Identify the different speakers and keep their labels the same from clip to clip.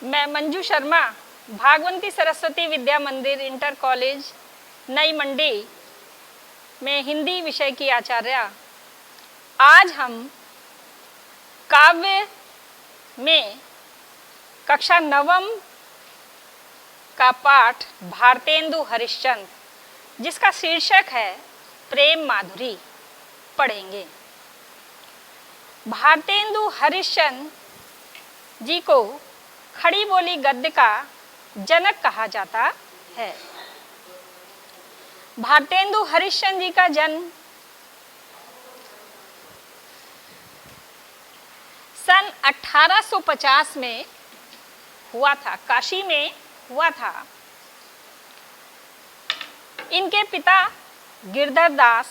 Speaker 1: मैं मंजू शर्मा भागवंती सरस्वती विद्या मंदिर inter college Nai Mandi में हिंदी विषय की आचार्य। आज हम काव्य में कक्षा नवम का पाठ भारतेंदु हरिश्चंद्र, जिसका शीर्षक है प्रेम माधुरी, पढ़ेंगे। भारतेंदु हरिश्चंद्र जी को खड़ी बोली गद्य का जनक कहा जाता है। भारतेंदु हरिश्चंद्र जी का जन्म सन 1850 में हुआ था, काशी में हुआ था। इनके पिता गिरधर दास,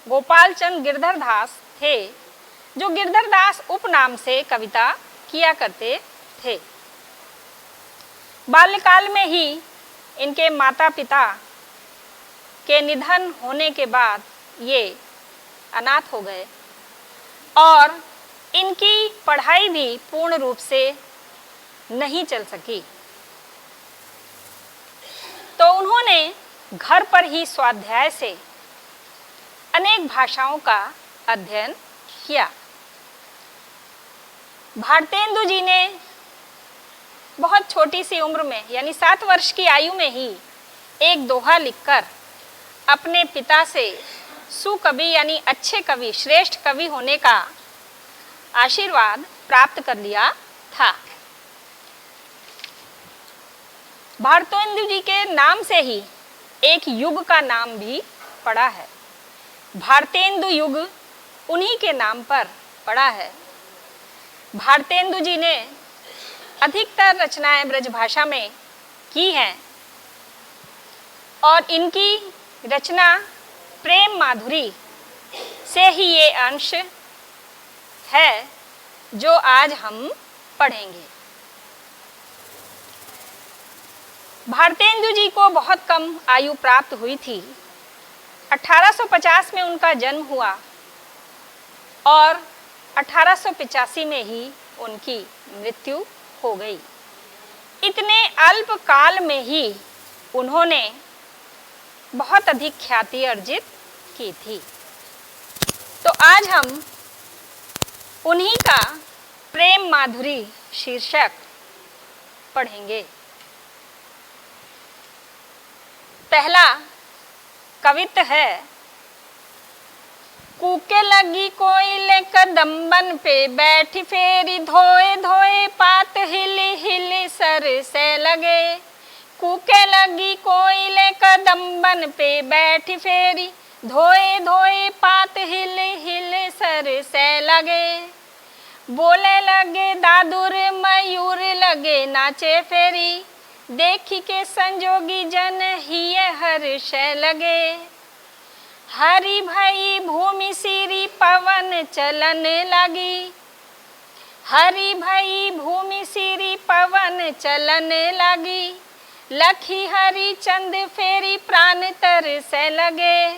Speaker 1: गोपाल चंद गिरधर दास थे, जो गिरधर दास उपनाम से कविता किया करते थे। बाल्यकाल में ही इनके माता पिता के निधन होने के बाद ये अनाथ हो गए और इनकी पढ़ाई भी पूर्ण रूप से नहीं चल सकी। तो उन्होंने घर पर ही स्वाध्याय से अनेक भाषाओं का अध्ययन किया। भारतेंदु जी ने बहुत छोटी सी उम्र में, यानी 7 वर्ष की आयु में ही एक दोहा लिखकर अपने पिता से सुकवि यानी अच्छे कवि, श्रेष्ठ कवि होने का आशीर्वाद प्राप्त कर लिया था। भारतेंदु जी के नाम से ही एक युग का नाम भी पड़ा है। भारतेंदु युग उन्हीं के नाम पर पड़ा है। भारतेंदु जी ने अधिकतर रचनाएं ब्रजभाषा में की हैं और इनकी रचना प्रेम माधुरी से ही ये अंश है जो आज हम पढ़ेंगे। भारतेंदु जी को बहुत कम आयु प्राप्त हुई थी। 1850 में उनका जन्म हुआ और 1885 में ही उनकी मृत्यु हो गई। इतने अल्प काल में ही उन्होंने बहुत अधिक ख्याति अर्जित की थी। तो आज हम उन्हीं का प्रेम माधुरी शीर्षक पढ़ेंगे। पहला कवित्त है। कूके लगी कोयले कदम्बन पे बैठी फेरी, धोए धोए पात हिली हिली सर से लगे। कूके लगी कोयले कदम्बन पे बैठी फेरी, धोए धोए पात हिली हिली सर से लगे। बोले लगे दादुर मयूर लगे नाचे फेरी, देखी के संजोगी जन हिये हर्ष लगे। हरि भई भूमि सिरी पवन चलन लगी, हरि भई भूमि सिरी पवन चलन लगी। लखी हरि चंद फेरी प्राण तर से लगे,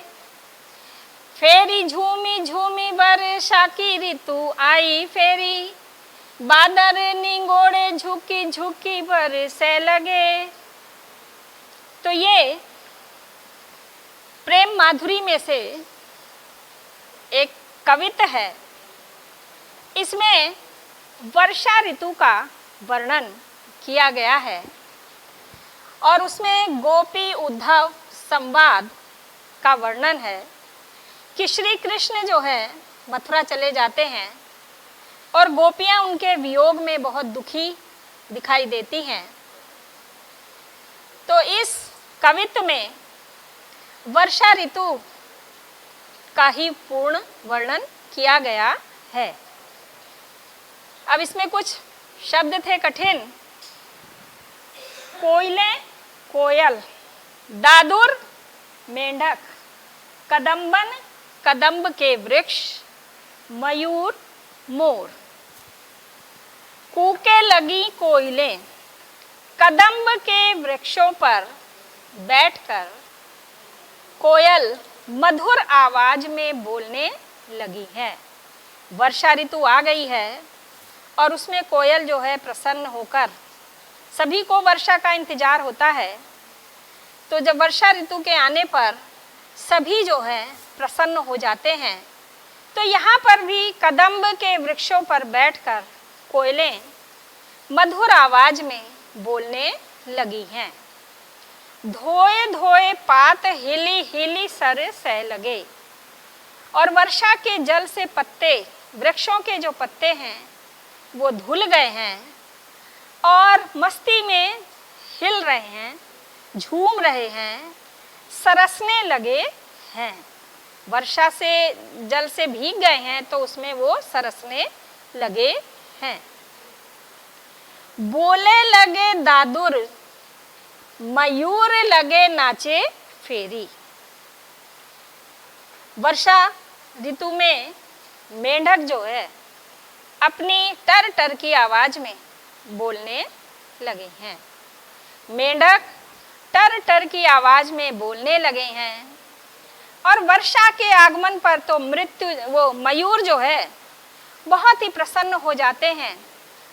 Speaker 1: फेरी झूमी झूमी वर्षा की ऋतु आई फेरी, बादर निगोड़े झुकी झुकी बरसे लगे। तो ये प्रेम माधुरी में से एक कवित्त है। इसमें वर्षा ऋतु का वर्णन किया गया है और उसमें गोपी उद्धव संवाद का वर्णन है कि श्री कृष्ण जो है मथुरा चले जाते हैं और गोपियां उनके वियोग में बहुत दुखी दिखाई देती हैं। तो इस कवित्त में वर्षा ऋतु का ही पूर्ण वर्णन किया गया है। अब इसमें कुछ शब्द थे कठिन। कोयले कोयल, दादुर मेंढक, कदम्बन कदम्ब के वृक्ष, मयूर मोर। कूके लगी कोयले, कदम्ब के वृक्षों पर बैठकर कोयल मधुर आवाज में बोलने लगी है। वर्षा ऋतु आ गई है और उसमें कोयल जो है प्रसन्न होकर सभी को वर्षा का इंतजार होता है। तो जब वर्षा ऋतु के आने पर सभी जो है प्रसन्न हो जाते हैं। तो यहाँ पर भी कदम्ब के वृक्षों पर बैठकर कोयलें मधुर आवाज में बोलने लगी हैं। धोए धोए पात हिली हिली सर सह लगे। और वर्षा के जल से पत्ते, वृक्षों के जो पत्ते हैं वो धुल गए हैं और मस्ती में हिल रहे हैं, झूम रहे हैं, सरसने लगे हैं। वर्षा से जल से भीग गए हैं तो उसमें वो सरसने लगे हैं। बोले लगे दादुर, मयूर लगे नाचे फेरी। वर्षा ऋतु में मेंढक जो है अपनी टर टर की आवाज में बोलने लगे हैं। मेंढक टर टर की आवाज में बोलने लगे हैं। और वर्षा के आगमन पर तो वो मयूर जो है बहुत ही प्रसन्न हो जाते हैं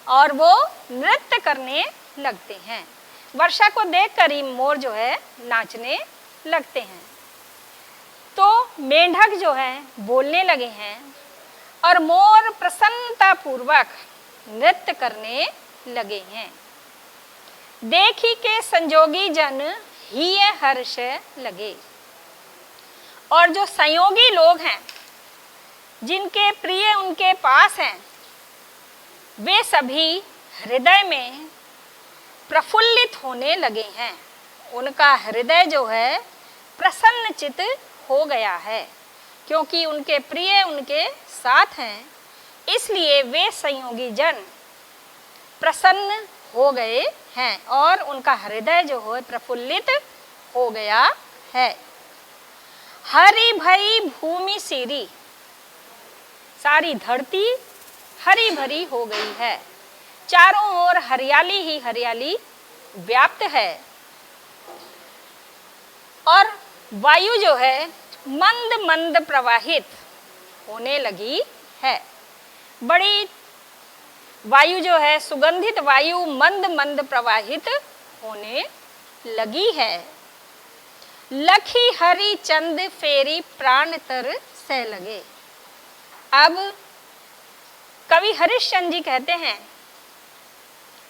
Speaker 1: और वो नृत्य करने लगते हैं। वर्षा को देखकर ही मोर जो है नाचने लगते हैं। तो मेंढक जो है बोलने लगे हैं और मोर प्रसन्नता पूर्वक नृत्य करने लगे हैं। देखी के संजोगी जन ही हर्ष लगे। और जो संयोगी लोग हैं, जिनके प्रिय उनके पास हैं, वे सभी हृदय में प्रफुल्लित होने लगे हैं। उनका हृदय जो है प्रसन्नचित हो गया है, क्योंकि उनके प्रिय उनके साथ हैं। इसलिए वे संयोगी जन प्रसन्न हो गए हैं और उनका हृदय जो है प्रफुल्लित हो गया है। हरी भरी भूमि सीरी, सारी धरती हरी भरी हो गई है। चारों ओर हरियाली ही हरियाली व्याप्त है। और वायु जो है मंद मंद प्रवाहित होने लगी है। बड़ी वायु जो है, सुगंधित वायु मंद मंद प्रवाहित होने लगी है। लखी हरी चंद फेरी प्राण तर सह लगे। अब कवि हरिश्चंद्र जी कहते हैं,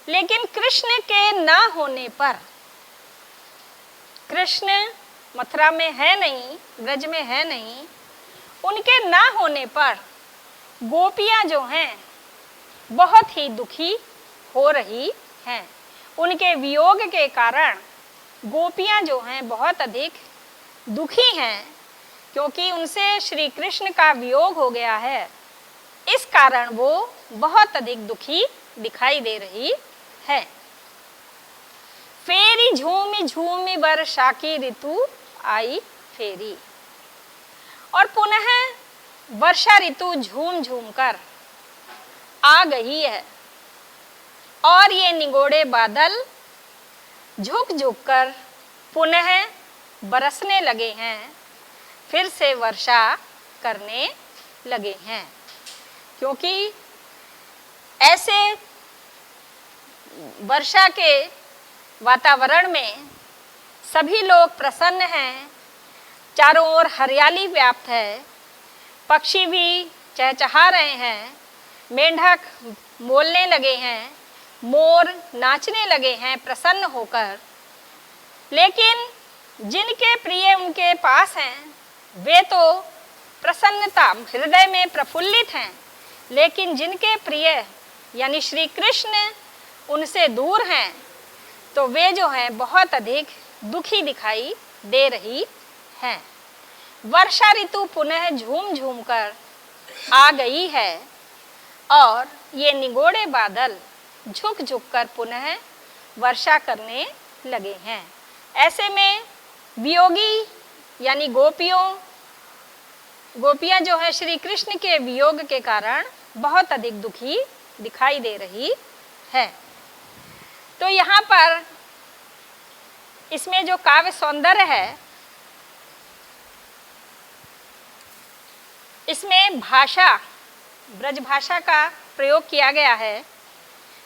Speaker 1: लेकिन कृष्ण के ना होने पर, कृष्ण मथुरा में है नहीं, ब्रज में है नहीं, उनके ना होने पर गोपियां जो हैं बहुत ही दुखी हो रही हैं। उनके वियोग के कारण गोपियां जो हैं बहुत अधिक दुखी हैं, क्योंकि उनसे श्री कृष्ण का वियोग हो गया है। इस कारण वो बहुत अधिक दुखी दिखाई दे रही है। फेरी झूमी झूमी वर्षा की ऋतु आई फेरी। और पुनः वर्षा ऋतु झूम झूम कर आ गई है और ये निगोड़े बादल झुक झुक कर पुनः बरसने लगे हैं, फिर से वर्षा करने लगे हैं। क्योंकि ऐसे वर्षा के वातावरण में सभी लोग प्रसन्न हैं, चारों ओर हरियाली व्याप्त है, पक्षी भी चहचहा रहे हैं, मेंढक बोलने लगे हैं, मोर नाचने लगे हैं प्रसन्न होकर। लेकिन जिनके प्रिय उनके पास हैं वे तो प्रसन्नता हृदय में प्रफुल्लित हैं, लेकिन जिनके प्रिय यानी श्री कृष्ण उनसे दूर हैं तो वे जो हैं बहुत अधिक दुखी दिखाई दे रही हैं। वर्षा ऋतु पुनः झूम झूम कर आ गई है और ये निगोड़े बादल झुक झुक कर पुनः वर्षा करने लगे हैं। ऐसे में वियोगी यानी गोपियां जो है श्री कृष्ण के वियोग के कारण बहुत अधिक दुखी दिखाई दे रही है। तो यहाँ पर इसमें जो काव्य सौंदर्य है, इसमें भाषा, ब्रज भाषा का प्रयोग किया गया है।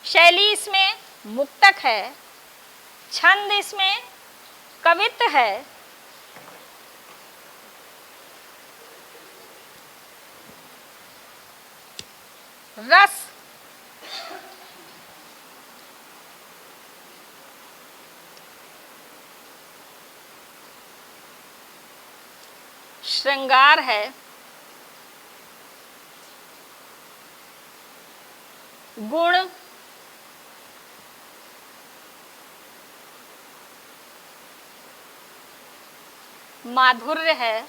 Speaker 1: शैली इसमें मुक्तक है, छंद इसमें कवित्व है, रस श्रृंगार है, गुण माधुर्य है,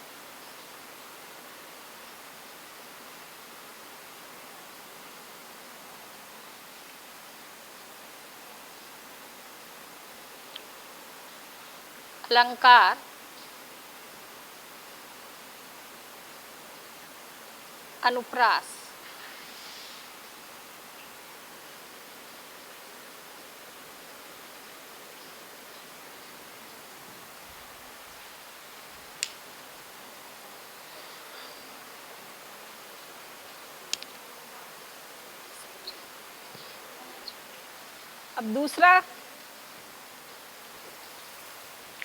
Speaker 1: अलंकार अनुप्रास। अब दूसरा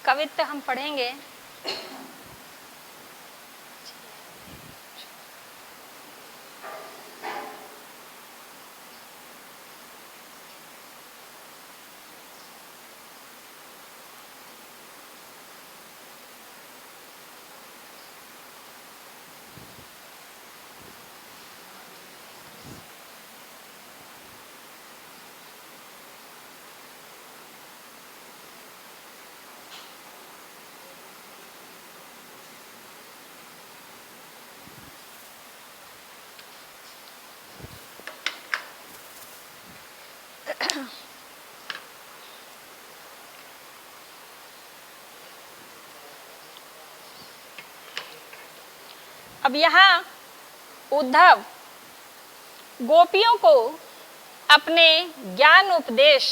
Speaker 1: कवित्व हम पढ़ेंगे। अब यहाँ उद्धव गोपियों को अपने ज्ञान उपदेश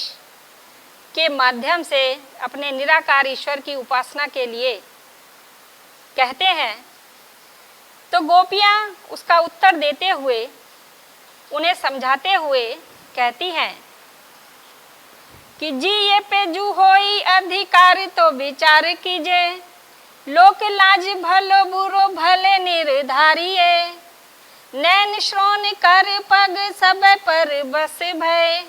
Speaker 1: के माध्यम से अपने निराकार ईश्वर की उपासना के लिए कहते हैं, तो गोपियाँ उसका उत्तर देते हुए, उन्हें समझाते हुए कहती हैं कि जी ये पे जू होई अधिकार तो विचार कीजिए, लोक लाज भलो बुरो भले निर्धारिये, नैन श्रोण कर पग सब पर बस भय,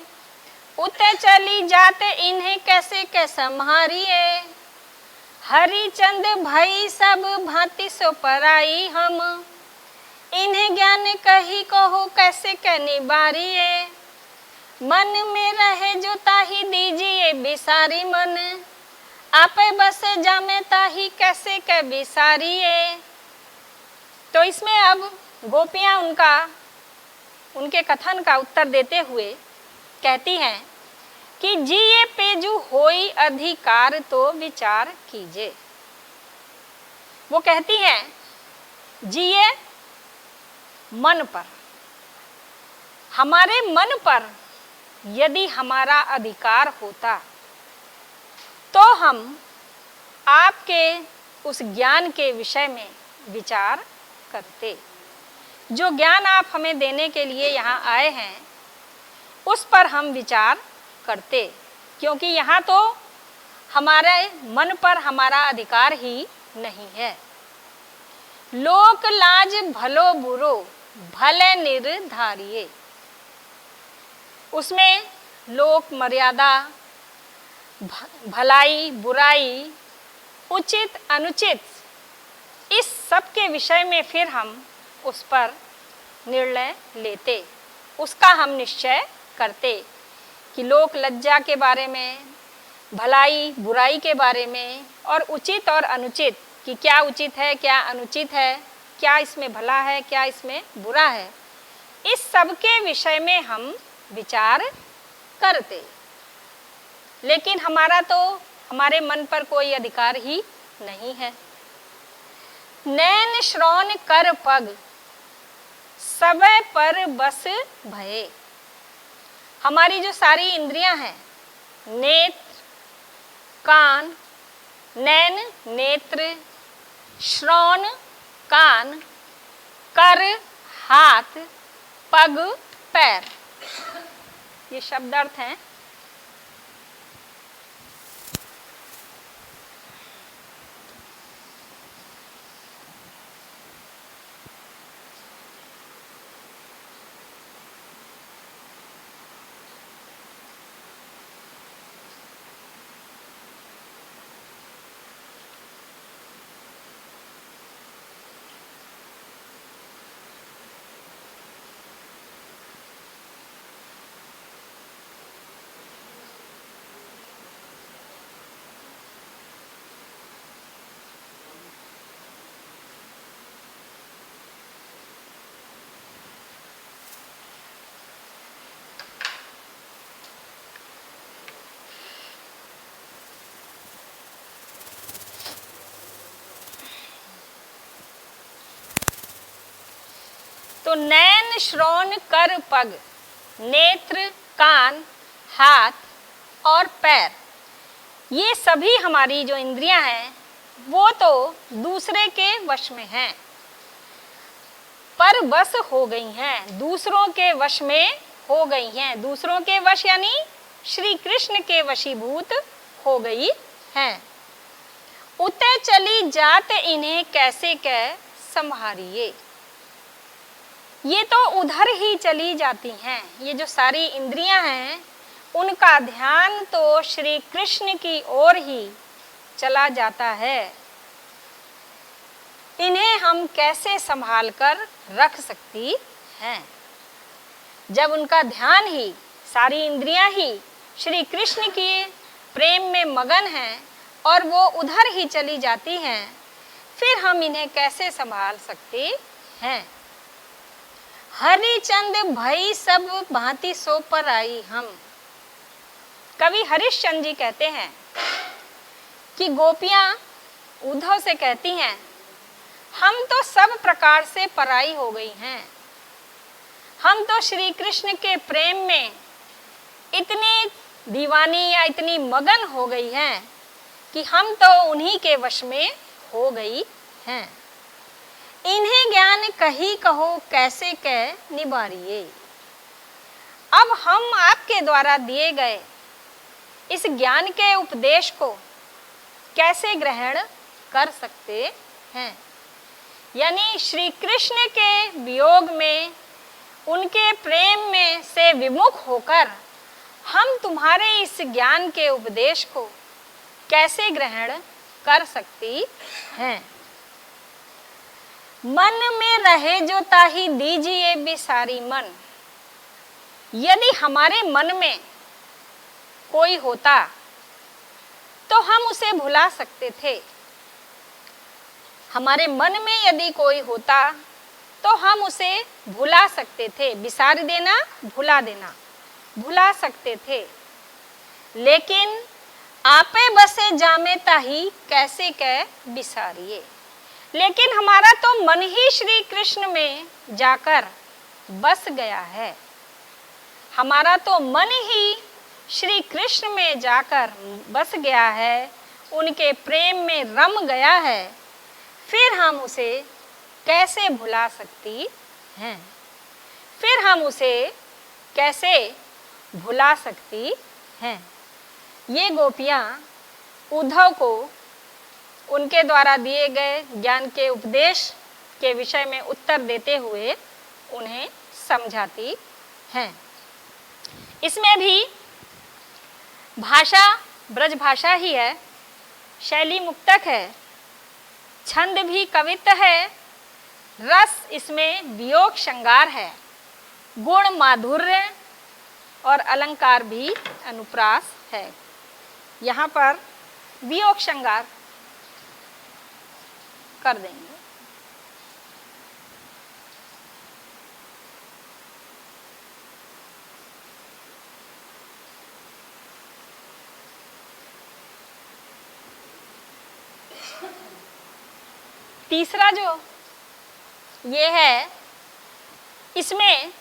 Speaker 1: उते चली जाते इन्हें कैसे कै संहारिये, हरिचंद भई सब भांति सो पराई हम, इन्हें ज्ञान कही कहो कैसे कै निबारिये, मन में रहे जो ताही दीजिए बिसारी मन, आपे बस जामे ताही कैसे कै बिसारिये। तो इसमें अब गोपियाँ उनके कथन का उत्तर देते हुए कहती हैं कि जिये पेजू होई अधिकार तो विचार कीजिए। वो कहती हैं जिये मन पर, हमारे मन पर यदि हमारा अधिकार होता तो हम आपके उस ज्ञान के विषय में विचार करते। जो ज्ञान आप हमें देने के लिए यहाँ आए हैं उस पर हम विचार करते, क्योंकि यहाँ तो हमारे मन पर हमारा अधिकार ही नहीं है। लोक लाज भलो बुरो भले निर्धारिये, उसमें लोक मर्यादा, भलाई बुराई, उचित अनुचित, इस सब के विषय में फिर हम उस पर निर्णय लेते, उसका हम निश्चय करते कि लोक लज्जा के बारे में, भलाई बुराई के बारे में, और उचित और अनुचित कि क्या उचित है क्या अनुचित है, क्या इसमें भला है क्या इसमें बुरा है, इस सब के विषय में हम विचार करते। लेकिन हमारे मन पर कोई अधिकार ही नहीं है। नैन श्रवण कर पग सबे पर बस भये, हमारी जो सारी इंद्रियां हैं, नेत्र, कान, नैन नेत्र, श्रवण कान, कर हाथ, पग पैर, ये शब्द अर्थ हैं। नैन, श्रोण, कर, पग, नेत्र, कान, हाथ और पैर, ये सभी हमारी जो इंद्रियां हैं वो तो दूसरे के वश में हैं, पर वश हो गई हैं, दूसरों के वश में हो गई हैं। दूसरों के वश यानी श्री कृष्ण के वशीभूत हो गई हैं। उते चली जात इन्हें कैसे कह संभारिए, ये तो उधर ही चली जाती हैं। ये जो सारी इंद्रियां हैं उनका ध्यान तो श्री कृष्ण की ओर ही चला जाता है। इन्हें हम कैसे संभाल कर रख सकती हैं? जब उनका ध्यान ही, सारी इंद्रियां ही श्री कृष्ण के प्रेम में मगन हैं और वो उधर ही चली जाती हैं, फिर हम इन्हें कैसे संभाल सकते हैं? हरिचंद भई सब भांति सो पर आई हम। कवि हरिश्चंद्र जी कहते हैं कि गोपियां उद्धव से कहती हैं, हम तो सब प्रकार से पराई हो गई हैं, हम तो श्री कृष्ण के प्रेम में इतनी दीवानी या इतनी मगन हो गई हैं कि हम तो उन्हीं के वश में हो गई हैं। इन्हें ज्ञान कही कहो कैसे कह निबारिए। अब हम आपके द्वारा दिए गए इस ज्ञान के उपदेश को कैसे ग्रहण कर सकते हैं? यानी श्री कृष्ण के वियोग में, उनके प्रेम में से विमुख होकर हम तुम्हारे इस ज्ञान के उपदेश को कैसे ग्रहण कर सकती हैं? मन में रहे जो ताही दीजिए बिसारी मन। यदि हमारे मन में कोई होता तो हम उसे भुला सकते थे। हमारे मन में यदि कोई होता तो हम उसे भुला सकते थे। बिसार देना, भुला देना, भुला सकते थे। लेकिन आपे बसे जामे ताही कैसे कह बिसारिए। लेकिन हमारा तो मन ही श्री कृष्ण में जाकर बस गया है, हमारा तो मन ही श्री कृष्ण में जाकर बस गया है, उनके प्रेम में रम गया है, फिर हम उसे कैसे भुला सकती हैं? फिर हम उसे कैसे भुला सकती हैं? ये गोपियां उद्धव को उनके द्वारा दिए गए ज्ञान के उपदेश के विषय में उत्तर देते हुए उन्हें समझाती हैं। इसमें भी भाषा ब्रज भाषा ही है, शैली मुक्तक है, छंद भी कवित्त है, रस इसमें वियोग श्रृंगार है, गुण माधुर्य और अलंकार भी अनुप्रास है। यहाँ पर वियोग श्रृंगार कर देंगे। तीसरा जो ये है, इसमें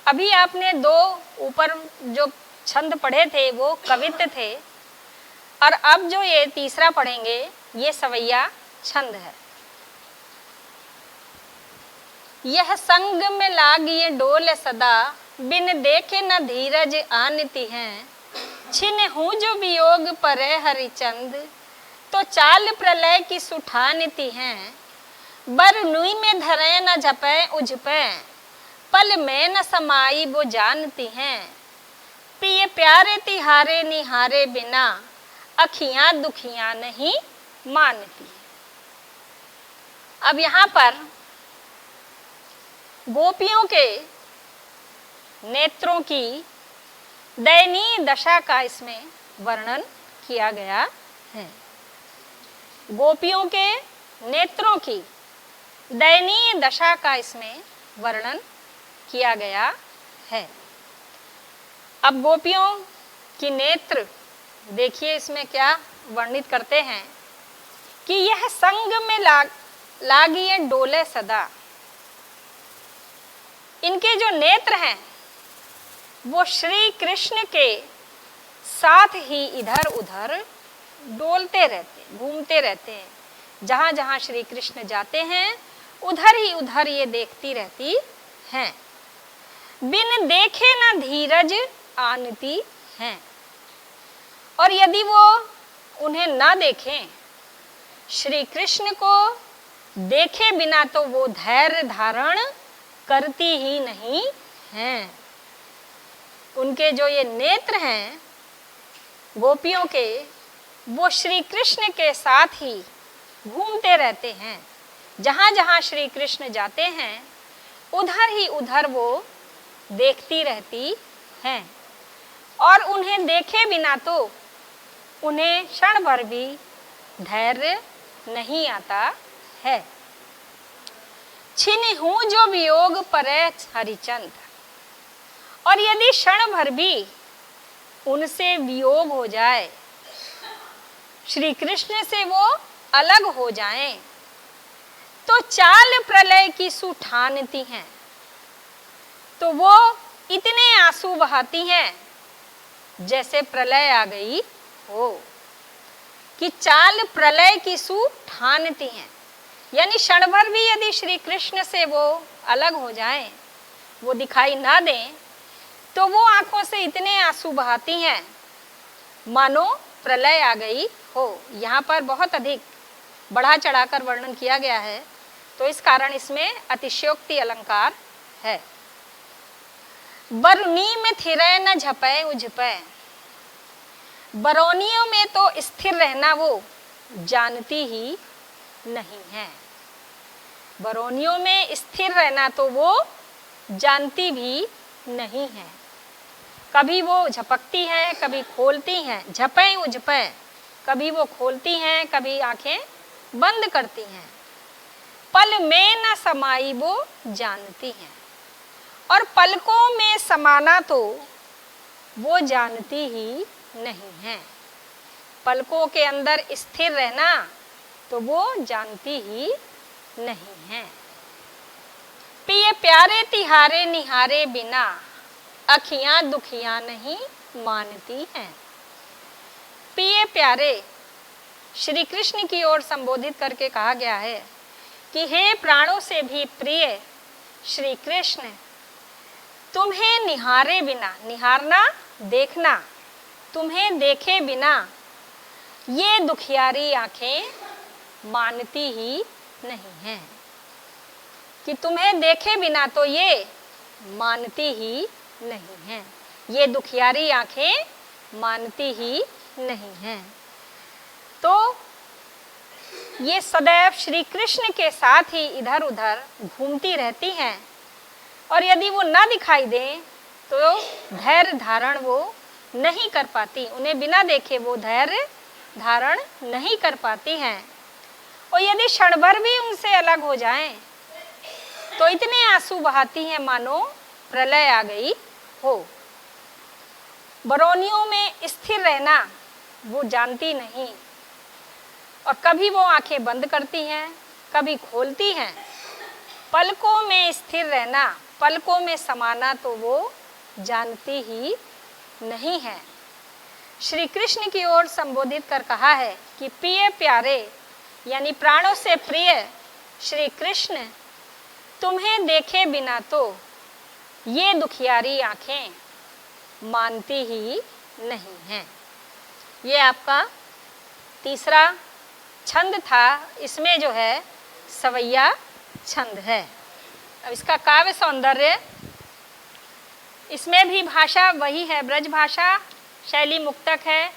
Speaker 1: अभी आपने दो ऊपर जो छंद पढ़े थे वो कवित्त थे, और अब जो ये तीसरा पढ़ेंगे ये सवैया छंद है। यह संग में लागिए डोल सदा, बिन देखे न धीरज आनती हैं। छिन हूँ जो वियोग परे हरिचंद, तो चाल प्रलय की सुठानती हैं। बर नुई में धरे न झपे उझपे, पल में न समाई वो जानती हैं। पिए प्यारे तिहारे निहारे बिना, अखियां दुखियां नहीं मानती। अब यहाँ पर गोपियों के नेत्रों की दयनीय दशा का इसमें वर्णन किया गया है। गोपियों के नेत्रों की दयनीय दशा का इसमें वर्णन किया गया है। अब गोपियों की नेत्र देखिए इसमें क्या वर्णित करते हैं कि यह संग में लागिए डोले सदा। इनके जो नेत्र हैं वो श्री कृष्ण के साथ ही इधर उधर डोलते रहते, घूमते रहते हैं। जहाँ जहाँ श्री कृष्ण जाते हैं उधर ही उधर ये देखती रहती हैं। बिन देखे न धीरज आनती हैं। और यदि वो उन्हें ना देखें, श्री कृष्ण को देखे बिना तो वो धैर्य धारण करती ही नहीं हैं। उनके जो ये नेत्र हैं गोपियों के, वो श्री कृष्ण के साथ ही घूमते रहते हैं। जहाँ जहाँ श्री कृष्ण जाते हैं उधर ही उधर वो देखती रहती हैं। और उन्हें देखे बिना तो उन्हें क्षण भर भी धैर्य नहीं आता है। छिन हूँ जो वियोग परै हरिचंद। और यदि क्षण भर भी उनसे वियोग हो जाए, श्री कृष्ण से वो अलग हो जाएं, तो चाल प्रलय की सुठानती हैं। तो वो इतने आंसू बहाती हैं जैसे प्रलय आ गई हो, कि चाल प्रलय की सुठानती हैं। यानी क्षण भर भी यदि श्री कृष्ण से वो अलग हो जाएं, वो दिखाई ना दें, तो वो आंखों से इतने आंसू बहाती हैं मानो प्रलय आ गई हो। यहाँ पर बहुत अधिक बढ़ा चढ़ाकर वर्णन किया गया है, तो इस कारण इसमें अतिशयोक्ति अलंकार है। बरुनी में थिरै न झपै उझपै। बरौनियों में तो स्थिर रहना वो जानती ही नहीं है। बरौनियों में स्थिर रहना तो वो जानती भी नहीं है। कभी वो झपकती हैं, कभी खोलती हैं, झपै उझपै, कभी वो खोलती हैं, कभी आंखें बंद करती हैं। पल में न समाई वो जानती हैं। और पलकों में समाना तो वो जानती ही नहीं है। पलकों के अंदर स्थिर रहना तो वो जानती ही नहीं है। पिए प्यारे तिहारे निहारे बिना अखियां दुखियां नहीं मानती हैं। पिए प्यारे श्री कृष्ण की ओर संबोधित करके कहा गया है कि हे प्राणों से भी प्रिय श्री कृष्ण, तुम्हें निहारे बिना, निहारना देखना, तुम्हें देखे बिना ये दुखियारी आंखें मानती ही नहीं हैं। कि तुम्हें देखे बिना तो ये मानती ही नहीं हैं। ये दुखियारी आंखें मानती ही नहीं हैं। तो ये सदैव श्री कृष्ण के साथ ही इधर उधर घूमती रहती हैं। और यदि वो ना दिखाई दें तो धैर्य धारण वो नहीं कर पाती। उन्हें बिना देखे वो धैर्य धारण नहीं कर पाती हैं। और यदि क्षण भर भी उनसे अलग हो जाएं, तो इतने आंसू बहाती हैं मानो प्रलय आ गई हो। बरौनियों में स्थिर रहना वो जानती नहीं। और कभी वो आंखें बंद करती हैं, कभी खोलती हैं। पलकों में स्थिर रहना, पलकों में समाना तो वो जानती ही नहीं है। श्री कृष्ण की ओर संबोधित कर कहा है कि प्रिय प्यारे यानी प्राणों से प्रिय श्री कृष्ण, तुम्हें देखे बिना तो ये दुखियारी आंखें मानती ही नहीं हैं। ये आपका तीसरा छंद था। इसमें जो है सवैया छंद है। अब इसका काव्य सौंदर्य, इसमें भी भाषा वही है, ब्रज भाषा, शैली मुक्तक है।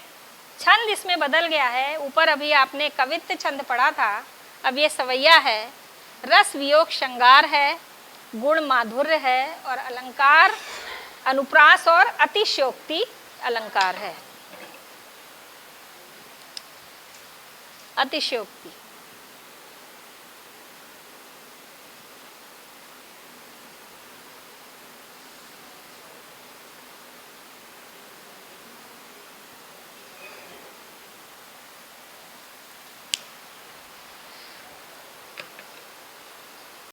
Speaker 1: छंद इसमें बदल गया है। ऊपर अभी आपने कवित्त छंद पढ़ा था, अब ये सवैया है। रस वियोग श्रृंगार है, गुण माधुर्य है, और अलंकार अनुप्रास और अतिशयोक्ति अलंकार है। अतिशयोक्ति